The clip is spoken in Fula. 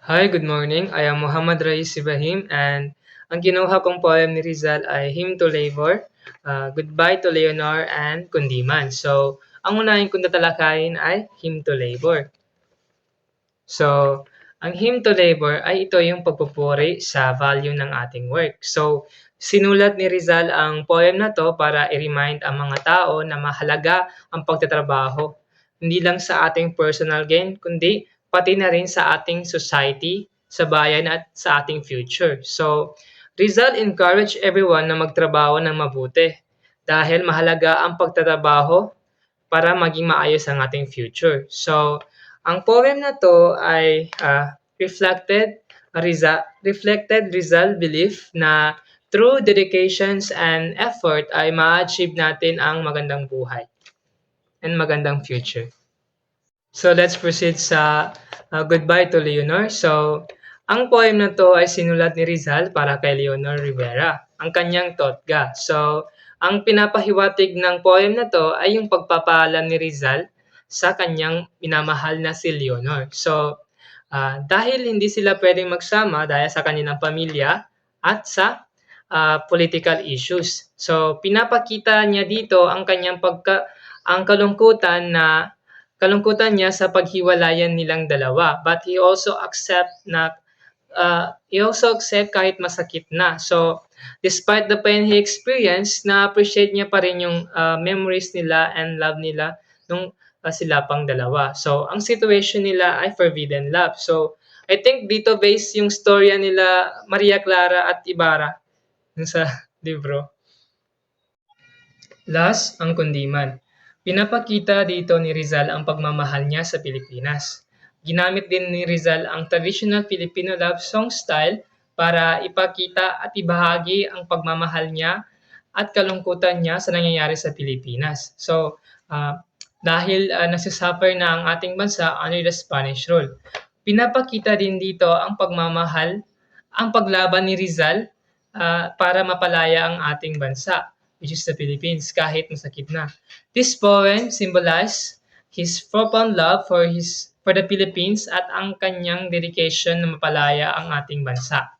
Hi, good morning. I am Muhammad Rais Ibrahim and ang kinuha kong poem ni Rizal ay Hymn to Labor, Goodbye to Leonor and Kundiman. So, ang unahin kong tatalakayin ay Hymn to Labor. So, ang Hymn to Labor ay ito yung pagpupuri sa value ng ating work. So, sinulat ni Rizal ang poem na to para i-remind ang mga tao na mahalaga ang pagtatrabaho. Hindi lang sa ating personal gain, kundi pati na rin sa ating society, sa bayan at sa ating future. So, Rizal encourage everyone na magtrabaho ng mabuti dahil mahalaga ang pagtatrabaho para maging maayos ang ating future. So, ang poem na to ay reflected Rizal belief na through dedications and effort ay ma-achieve natin ang magandang buhay and magandang future. So let's proceed sa Goodbye to Leonor. So, ang poem na to ay sinulat ni Rizal para kay Leonor Rivera, ang kanyang totga. So, ang pinapahiwatig ng poem na to ay yung pagpapaalam ni Rizal sa kanyang minamahal na si Leonor. So, dahil hindi sila pwedeng magsama dahil sa kanilang pamilya at sa political issues. So, pinapakita niya dito ang kanyang ang kalungkutan niya sa paghiwalayan nilang dalawa. But he also accept kahit masakit na. So, despite the pain he experienced, na-appreciate niya pa rin yung memories nila and love nila nung sila pang dalawa. So, ang situation nila ay forbidden love. So, I think dito based yung storya nila Maria Clara at Ibarra dun sa libro. Last, ang kundiman. Pinapakita dito ni Rizal ang pagmamahal niya sa Pilipinas. Ginamit din ni Rizal ang traditional Filipino love song style para ipakita at ibahagi ang pagmamahal niya at kalungkutan niya sa nangyayari sa Pilipinas. So, dahil nasasuffer na ang ating bansa under the Spanish rule. Pinapakita din dito ang pagmamahal, ang paglaban ni Rizal para mapalaya ang ating bansa, which is the Philippines, kahit masakit na. This poem symbolizes his profound love for the Philippines at ang kanyang dedication na mapalaya ang ating bansa.